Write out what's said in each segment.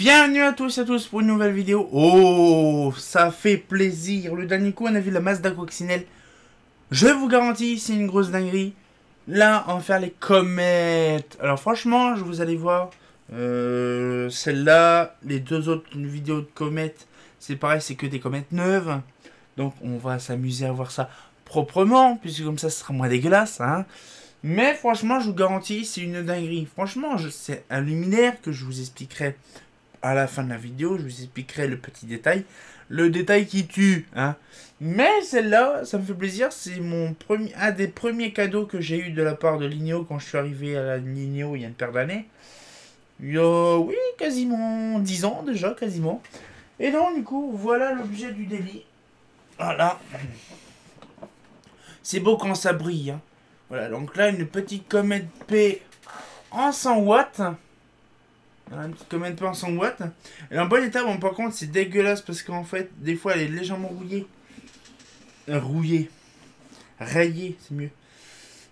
Bienvenue à tous et à tous pour une nouvelle vidéo. Oh, ça fait plaisir. Le dernier coup, on a vu la Mazda Coccinelle. Je vous garantis, c'est une grosse dinguerie. Là, on va faire les comètes. Alors franchement, vous allez voir, celle-là, les deux autres vidéos de comètes, c'est pareil, c'est que des comètes neuves. Donc on va s'amuser à voir ça proprement, puisque comme ça, ce sera moins dégueulasse, hein. Mais franchement, je vous garantis, c'est une dinguerie. Franchement, c'est un luminaire que je vous expliquerai à la fin de la vidéo. Je vous expliquerai le petit détail. Le détail qui tue, hein. Mais celle-là, ça me fait plaisir. C'est un des premiers cadeaux que j'ai eu de la part de Ligneo quand je suis arrivé à la Ligneo il y a une paire d'années. Il y a, oui, quasiment 10 ans déjà, quasiment. Et donc, du coup, voilà l'objet du délit. Voilà. C'est beau quand ça brille, hein. Voilà, donc là, une petite comète P en 100 watts. Voilà, une petite comète P en 100 watts. Elle est en bon état, bon, par contre, c'est dégueulasse parce qu'en fait, des fois, elle est légèrement rouillée. Rayée, c'est mieux.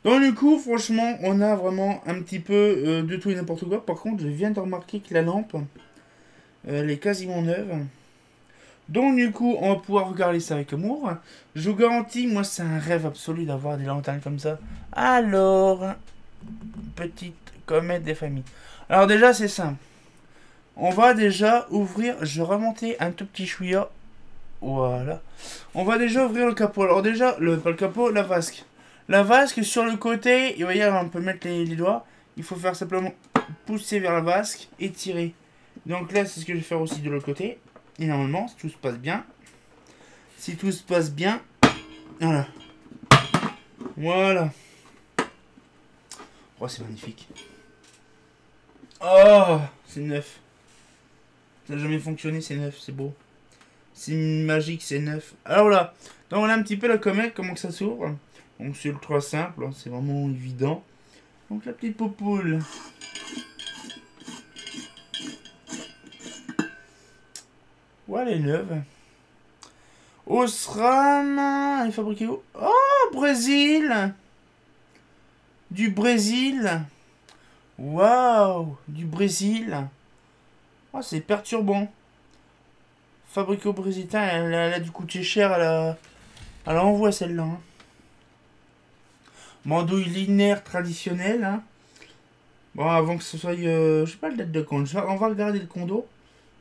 Donc, du coup, franchement, on a vraiment un petit peu de tout et n'importe quoi. Par contre, je viens de remarquer que la lampe, elle est quasiment neuve. Donc, du coup, on va pouvoir regarder ça avec amour. Je vous garantis, moi, c'est un rêve absolu d'avoir des lanternes comme ça. Alors, petite comète des familles. Alors, déjà, c'est simple. On va déjà ouvrir, je vais remonter un tout petit chouïa. Voilà. On va déjà ouvrir le capot. Alors, déjà, pas le capot, la vasque. La vasque, sur le côté, et voyez, on peut mettre les doigts. Il faut faire simplement pousser vers la vasque et tirer. Donc là, c'est ce que je vais faire aussi de l'autre côté. Et normalement, si tout se passe bien, voilà. Voilà. Oh, c'est magnifique. Oh, c'est neuf. Ça n'a jamais fonctionné, c'est neuf, c'est beau. C'est magique, c'est neuf. Alors là, donc voilà un petit peu la comète, comment que ça s'ouvre. Donc c'est ultra simple, hein, c'est vraiment évident. Donc la petite popoule. Voilà, elle est neuve. Osram, elle est fabriquée où? Oh, Brésil! Du Brésil! Waouh! Du Brésil! Oh, c'est perturbant. Fabriquée au Brésil, elle a dû coûter cher à la envoie celle-là. Hein. Mandouille linéaire traditionnelle. Hein. Bon, avant que ce soit, je sais pas la date de quand. On va regarder le condo.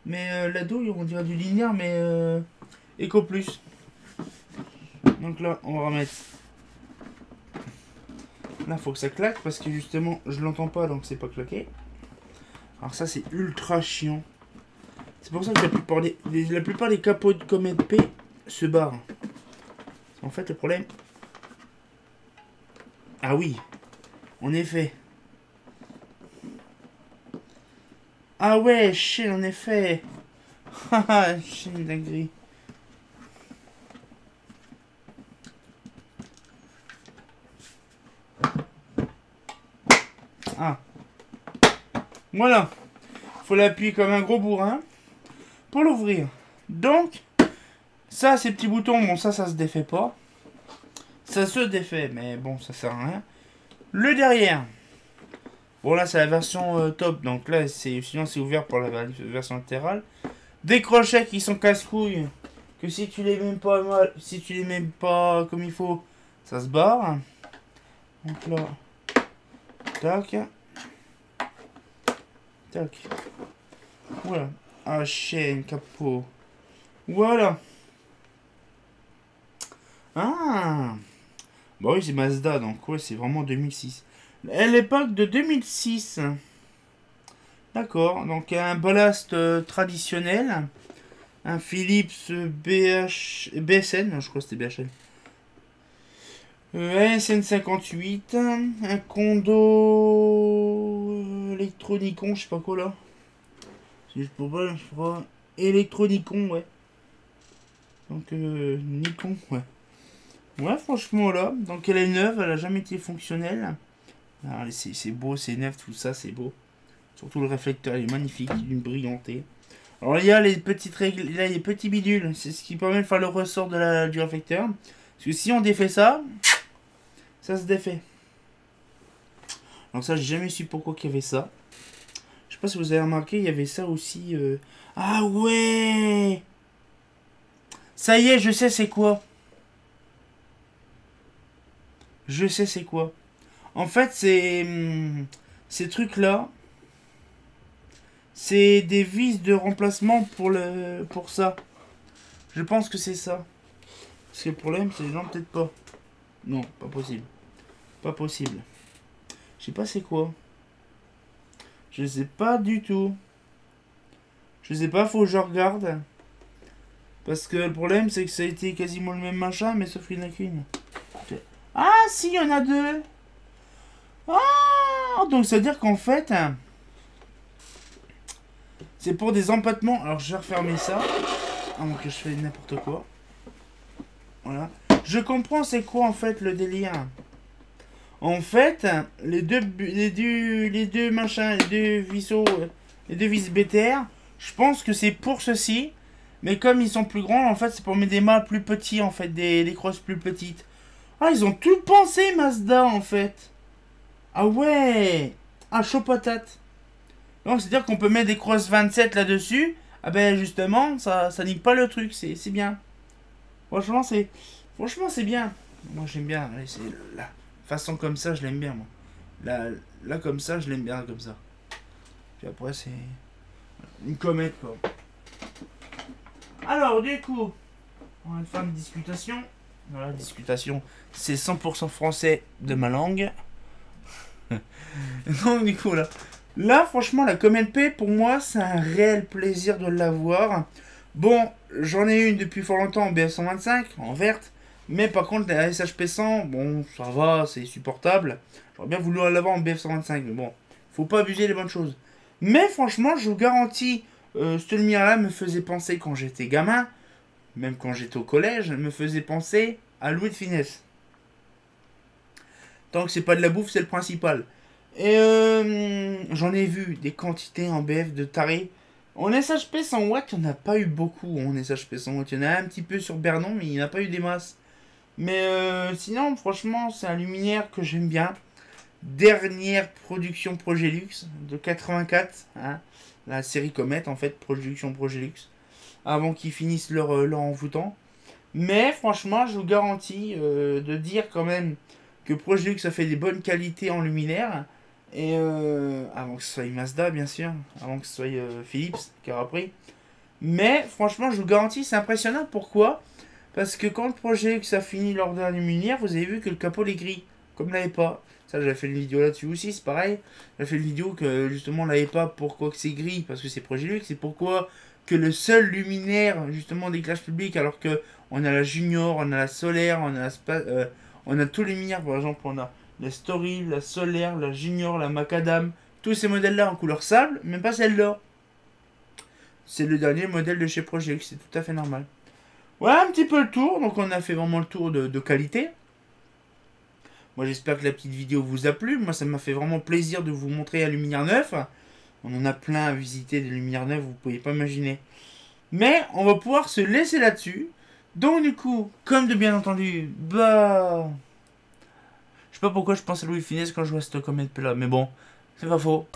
Mais la douille, on dirait du linéaire, mais Eco Plus. Donc là, on va remettre. Là, faut que ça claque parce que justement, je l'entends pas, donc c'est pas claqué. Alors ça, c'est ultra chiant. C'est pour ça que la plupart des capots de Comète P se barrent. En fait, le problème... Ah oui, en effet. Ah ouais, chier, en effet. Haha, chier, une dinguerie. Ah. Voilà. Faut l'appuyer comme un gros bourrin pour l'ouvrir. Donc, ça, ces petits boutons, bon, ça se défait pas. Ça se défait, mais bon, ça sert à rien. Le derrière. Bon, là, c'est la version top. Donc là, sinon, c'est ouvert pour la version latérale. Des crochets qui sont casse-couilles. Que si tu les mets pas mal, si tu les mets pas comme il faut, ça se barre. Donc là, tac. Tac. Voilà. Ah, chaîne, capot. Voilà. Ah. Bah oui, c'est Mazda, donc ouais, c'est vraiment 2006. À l'époque de 2006. D'accord, donc un ballast traditionnel. Un Philips BSN, je crois que c'était BHL. ASN58. Un condo Electronicon, je sais pas quoi là. Si je peux pas, je crois. Electronicon, ouais. Donc Nikon, ouais. Ouais, franchement là. Donc elle est neuve, elle a jamais été fonctionnelle. C'est beau, c'est neuf, tout ça, c'est beau. Surtout le réflecteur, il est magnifique, d'une brillanté. Alors il y a les petites règles, là, les petits bidules, c'est ce qui permet de faire le ressort du réflecteur. Parce que si on défait ça, ça se défait. Donc ça, j'ai jamais su pourquoi qu'il y avait ça. Je pas si vous avez remarqué, il y avait ça aussi. Ah ouais! Ça y est, je sais c'est quoi. Je sais c'est quoi. En fait, c'est... ces trucs-là, c'est des vis de remplacement pour ça. Je pense que c'est ça. Parce que le problème, c'est... Non, peut-être pas. Non, pas possible. Pas possible. Je sais pas c'est quoi. Je sais pas du tout. Je sais pas, faut que je regarde. Parce que le problème, c'est que ça a été quasiment le même machin, mais sauf qu'il n'y en a qu'une. Ah, si, il y en a deux. Ah, donc ça veut dire qu'en fait, c'est pour des empattements. Alors, je vais refermer ça. Avant que je fasse n'importe quoi. Voilà. Je comprends c'est quoi, en fait, le délire. En fait, les deux machins, les deux vis BTR, je pense que c'est pour ceci. Mais comme ils sont plus grands, en fait, c'est pour mettre des mâts plus petits, en fait, des crosses plus petites. Ah, ils ont tout pensé, Mazda, en fait. Ah ouais. Ah, chaud patate. Donc, c'est-à-dire qu'on peut mettre des crosses 27 là-dessus. Ah ben, justement, ça nique pas le truc, c'est bien. Franchement, c'est bien. Moi, j'aime bien. C'est la façon comme ça, je l'aime bien, moi. Là, comme ça, je l'aime bien, comme ça. Puis après, c'est une comète, quoi. Alors, du coup, on va faire une discutation. Voilà, discutation, c'est 100% français de ma langue. Donc, du coup, là, franchement, la Comète P, pour moi, c'est un réel plaisir de l'avoir. Bon, j'en ai une depuis fort longtemps en BF125, en verte. Mais par contre, la SHP 100, bon, ça va, c'est supportable. J'aurais bien voulu l'avoir en BF125, mais bon, faut pas abuser les bonnes choses. Mais franchement, je vous garantis, cette lumière-là me faisait penser quand j'étais gamin, même quand j'étais au collège, elle me faisait penser à Louis de Funès. Tant que c'est pas de la bouffe, c'est le principal. Et j'en ai vu des quantités en BF de taré. En SHP 100 watts, il n'y en a pas eu beaucoup en SHP 100 watts. Il y en a un petit peu sur Bernon, mais il n'y en a pas eu des masses. Mais sinon, franchement, c'est un luminaire que j'aime bien. Dernière production Progélux de 84. Hein, la série Comet, en fait, production Progélux. Avant qu'ils finissent leur envoûtant. Mais franchement, je vous garantis de dire quand même que Progélux a fait des bonnes qualités en luminaire. Et avant que ce soit Mazda, bien sûr. Avant que ce soit Philips qui a repris. Mais franchement, je vous garantis, c'est impressionnant. Pourquoi? Parce que quand le Progélux a fini leur dernière luminaire, vous avez vu que le capot est gris. Comme l'avait pas. Ça, j'avais fait une vidéo là-dessus aussi, c'est pareil. J'ai fait une vidéo que justement, on l'avait pas. Pourquoi que c'est gris? Parce que c'est Progélux. C'est pourquoi que le seul luminaire, justement, d'éclairage public, alors que on a la Junior, on a la Solaire, on a tous les luminaires, par exemple, on a la Story, la Solaire, la Junior, la Macadam, tous ces modèles-là en couleur sable, même pas celle-là. C'est le dernier modèle de chez Progélux, c'est tout à fait normal. Voilà un petit peu le tour, donc on a fait vraiment le tour de qualité. Moi j'espère que la petite vidéo vous a plu, moi ça m'a fait vraiment plaisir de vous montrer un luminaire neuf. On en a plein à visiter des luminaires neuves, vous ne pouvez pas imaginer. Mais on va pouvoir se laisser là-dessus. Donc du coup, comme de bien entendu, bah... Je sais pas pourquoi je pense à Louis de Funès quand je vois cette comète là, mais bon, c'est pas faux.